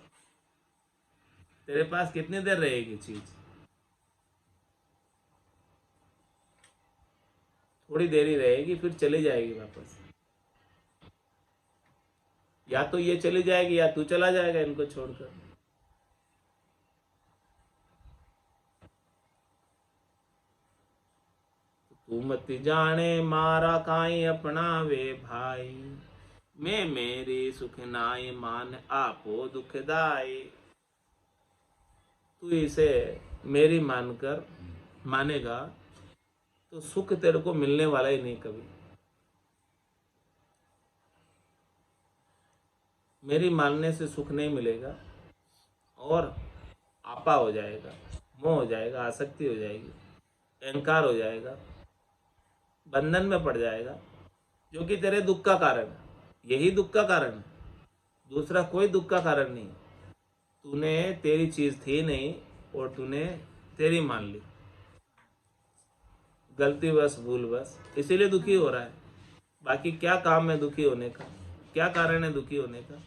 A: तेरे पास कितनी देर रहेगी चीज? थोड़ी देर ही रहेगी, फिर चली जाएगी वापस। या तो ये चली जाएगी या तू चला जाएगा इनको छोड़कर। तू मत जाने मारा काई अपना वे भाई, मैं मेरी सुख नाई मान आपो दुखदाई। तू इसे मेरी मानकर मानेगा तो सुख तेरे को मिलने वाला ही नहीं कभी। मेरी मानने से सुख नहीं मिलेगा और आपा हो जाएगा, मोह हो जाएगा, आसक्ति हो जाएगी, अहंकार हो जाएगा, बंधन में पड़ जाएगा, जो कि तेरे दुख का कारण है। यही दुख का कारण है, दूसरा कोई दुख का कारण नहीं। तूने तेरी चीज थी नहीं और तूने तेरी मान ली, गलती बस भूल बस, इसीलिए दुखी हो रहा है। बाकी क्या काम है दुखी होने का? क्या कारण है दुखी होने का?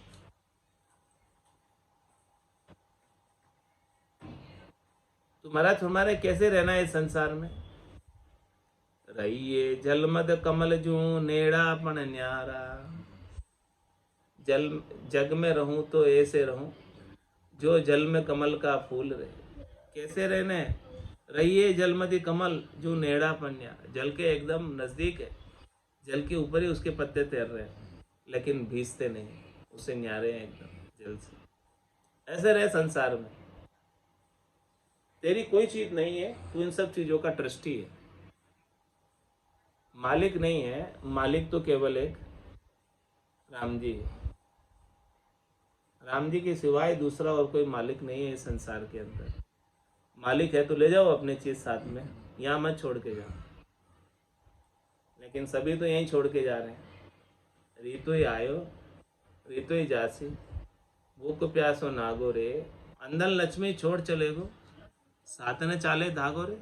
A: तुम्हारे कैसे रहना है इस संसार में? रहिए जलमद कमल जू नेड़ा पण न्यारा। जल जग में रहूं तो ऐसे रहूं जो जल में कमल का फूल रहे। कैसे रहने? रहिए जलमति कमल जो नेड़ा पण न्यारा, जल के एकदम नजदीक है, जल के ऊपर ही उसके पत्ते तैर रहे हैं, लेकिन भीजते नहीं, उससे न्यारे हैं एकदम जल से। ऐसे रहे संसार में। तेरी कोई चीज नहीं है, तू इन सब चीजों का ट्रस्टी है, मालिक नहीं है। मालिक तो केवल एक राम जी है। राम जी के सिवाय दूसरा और कोई मालिक नहीं है इस संसार के अंदर। मालिक है तो ले जाओ अपनी चीज साथ में, यहाँ मत छोड़ के जाओ। लेकिन सभी तो यहीं छोड़ के जा रहे हैं। रीतो ही आयो रीतो ही जासी, भूख प्यासो नागो रे, अंदर लक्ष्मी छोड़ चले गो, साथ ने चाले धागो रे।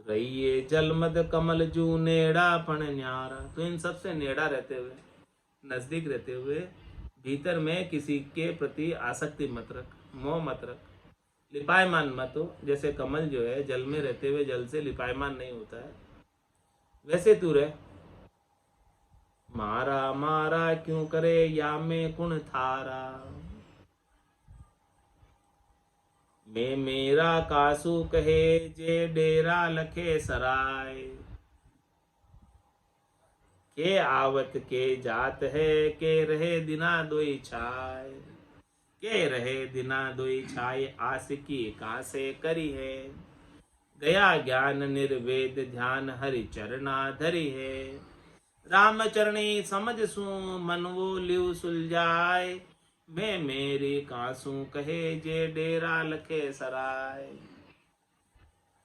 A: रहिए जलमद कमल जू नेड़ा पण न्यारा। तो इन सब से नेड़ा रहते हुए, नजदीक रहते हुए, भीतर में किसी के प्रति आसक्ति मत रख, मोह मत रख, लिपायमान मत हो। जैसे कमल जो है जल में रहते हुए जल से लिपायमान नहीं होता है, वैसे तू रह। मारा मारा क्यों करे या में कुण थारा, मैं मेरा कासू कहे जे डेरा लखे सराय। के आवत के जात है, के रहे दिना दोई छाय। के रहे दिना दोई छाय, आस की कहाँ से करी है। गया ज्ञान निर्वेद ध्यान, हरि चरना धरी है। राम चरणी समझ सू, मन वो लिव सुलझाए। मैं मेरी कासू कहे, जे डेरा लखे सराय।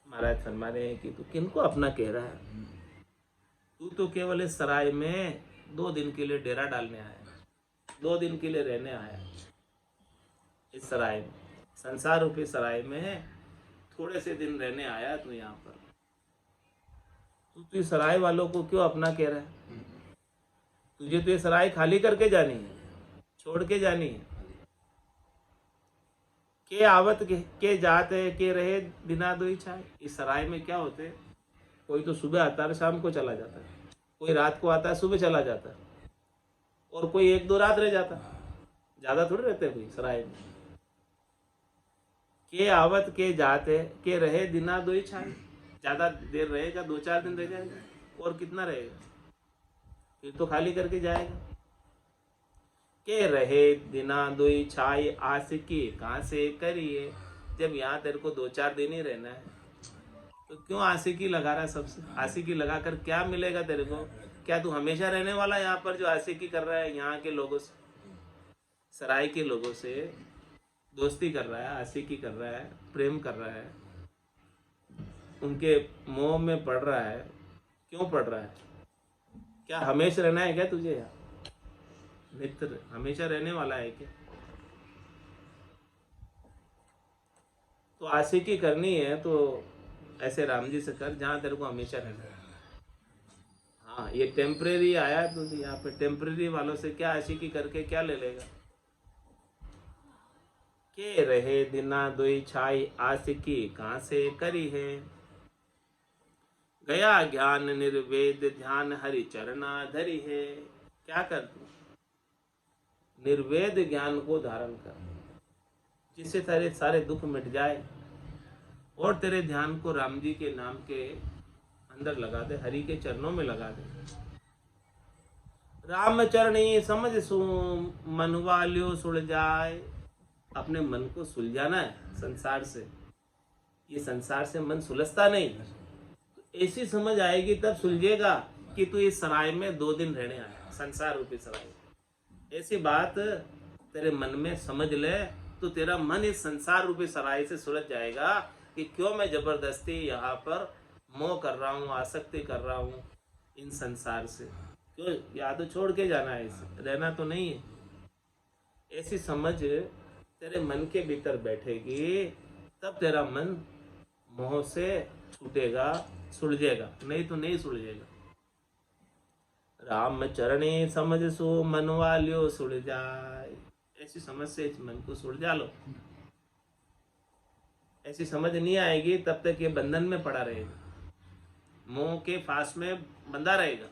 A: महाराज फरमा रहे हैं कि तू किनको अपना कह रहा है। तू तो केवल इस सराय में 2 दिन के लिए डेरा डालने आया, 2 दिन के लिए रहने आया। इस सराय में, संसार रूपी सराय में थोड़े से दिन रहने आया तू यहाँ पर। तू इस सराय वालों को क्यों अपना कह रहा है। तुझे तो ये सराय खाली करके जानी है, छोड़ के जानी है। के आवत के जात है, के रहे बिना दो छाए। इस सराय में क्या होते, कोई तो सुबह आता है शाम को चला जाता है, कोई रात को आता है सुबह चला जाता है, और कोई 1-2 रात रह जाता है, ज्यादा थोड़े रहते कोई सराय में। के आवत के जात है, के रहे दिना दो छाए। ज्यादा देर रहेगा, 2-4 दिन रह जाएगा, और कितना रहेगा, फिर तो खाली करके जाएगा। के रहे दिना दोई छाई, आशिकी कहाँ से करिए। जब यहाँ तेरे को 2-4 दिन ही रहना है तो क्यों आशिकी लगा रहा है सबसे। आशिकी लगा कर क्या मिलेगा तेरे को। क्या तू हमेशा रहने वाला यहाँ पर जो आशिकी कर रहा है यहाँ के लोगों से, सराय के लोगों से दोस्ती कर रहा है, आशिकी कर रहा है, प्रेम कर रहा है, उनके मोह में पड़ रहा है। क्यों पड़ रहा है। क्या हमेशा रहना है क्या तुझे यहाँ। मित्र हमेशा रहने वाला है क्या। तो आशिकी करनी है तो ऐसे राम जी से कर जहां तेरे को हमेशा रहना है। हाँ ये टेम्परेरी आया है तो यहाँ पे टेम्परेरी वालों से क्या आशिकी करके क्या ले लेगा। के रहे दिना दोई छाई, आशिकी कहाँ से करी है। गया ज्ञान निर्वेद ध्यान, हरि चरना धरी है। क्या कर तू निर्वेद ज्ञान को धारण कर, जिससे तेरे सारे दुख मिट जाए, और तेरे ध्यान को राम जी के नाम के अंदर लगा दे, हरि के चरणों में लगा दे। राम चरणी समझ सू, मन वाल्यो सुलझाए। अपने मन को सुलझाना है संसार से। ये संसार से मन सुलझता नहीं, तो ऐसी समझ आएगी तब सुलझेगा कि तू इस सराय में 2 दिन रहने आया, संसार रूपी सराय। ऐसी बात तेरे मन में समझ ले तो तेरा मन इस संसार रूपी सराय से सुलझ जाएगा कि क्यों मैं जबरदस्ती यहाँ पर मोह कर रहा हूँ, आसक्ति कर रहा हूँ इन संसार से। क्यों, या तो छोड़ के जाना है, इसे रहना तो नहीं है। ऐसी समझ तेरे मन के भीतर बैठेगी तब तेरा मन मोह से छूटेगा, सुलझेगा, नहीं तो नहीं सुलझेगा। राम चरणी समझ सो, मन वाल्यो सुलझाए। ऐसी समझ से इस मन को सुलझा लो। ऐसी समझ नहीं आएगी तब तक ये बंधन में पड़ा रहेगा, मोह के फांस में बंधा रहेगा,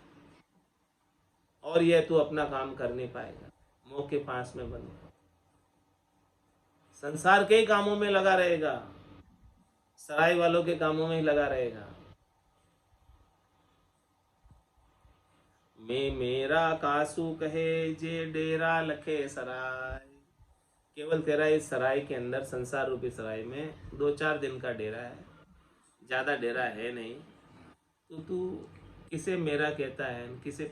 A: और यह तू अपना काम कर नहीं पाएगा। मोह के फांस में बंधा संसार के ही कामों में लगा रहेगा, सराय वालों के कामों में ही लगा रहेगा। मैं मेरा कासू कहे, जे डेरा लखे सराय। केवल तेरा इस सराय के अंदर, संसार रूपी सराय में 2-4 दिन का डेरा है, ज़्यादा डेरा है नहीं। तो तू किसे मेरा कहता है, किसे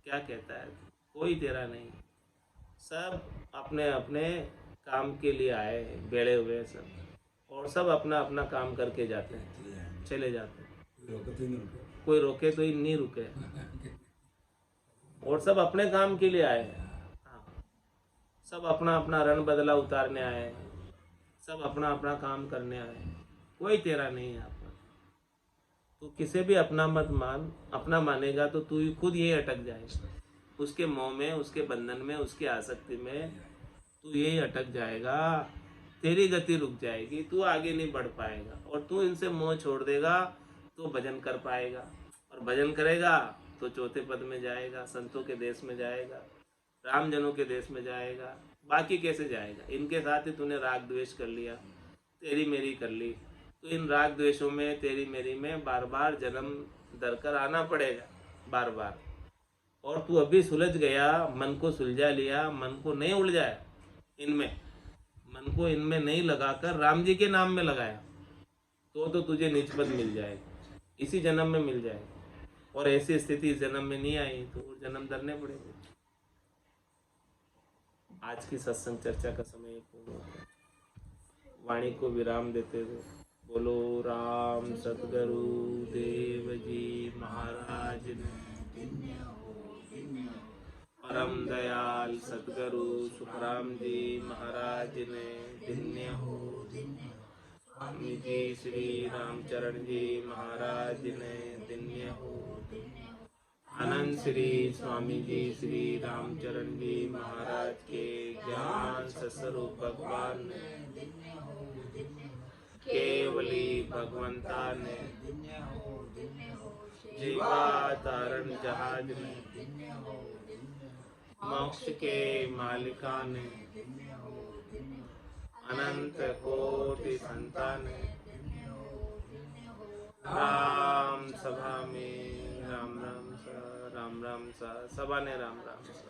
A: क्या कहता है, कोई तेरा नहीं। सब अपने अपने काम के लिए आए बेड़े हुए सब, और सब अपना अपना काम करके जाते हैं, चले जाते हैं। कोई रोके तो ही नहीं रुके, और सब अपने काम के लिए आए हैं। सब अपना अपना रण बदला उतारने आए हैं, सब अपना अपना काम करने आए हैं, कोई तेरा नहीं यहाँ पर। तू किसे भी अपना मत मान, अपना मानेगा तो तू खुद यही अटक जाएगा, उसके मोह में, उसके बंधन में, उसकी आसक्ति में तू यही अटक जाएगा। तेरी गति रुक जाएगी, तू आगे नहीं बढ़ पाएगा, और तू इनसे मोह छोड़ देगा तो भजन कर पाएगा, और भजन करेगा तो चौथे पद में जाएगा, संतों के देश में जाएगा, रामजनों के देश में जाएगा। बाकी कैसे जाएगा। इनके साथ ही तूने राग द्वेष कर लिया, तेरी मेरी कर ली, तो इन राग द्वेषों में, तेरी मेरी में बार बार जन्म धर कर आना पड़ेगा, बार बार। और तू अभी सुलझ गया, मन को सुलझा लिया, मन को नहीं उलझाया इनमें, मन को इनमें नहीं लगाकर राम जी के नाम में लगाया, तो तुझे निज पद मिल जाएगा, इसी जन्म में मिल जाएगा। और ऐसी स्थिति इस जन्म में नहीं आई तो जन्म धरने पड़ेंगे। आज की सत्संग चर्चा का समय पूर्ण हो गया। वाणी को विराम देते हुए बोलो राम सतगुरु देव जी महाराज ने, परम दयाल सतगुरु सुखराम जी महाराज ने धन्य हो, स्वामी जी श्री रामचरण जी महाराज ने धन्य हो, आनंद श्री स्वामी जी श्री रामचरण जी महाराज के ज्ञान स्वरूप भगवान ने, केवली भगवंता ने, जीवा तारण जहाज ने, मोक्ष के मालिका ने, अनंत कोटि संतान ने, राम सभा में राम राम सा, राम राम सा, सभा ने राम राम सा।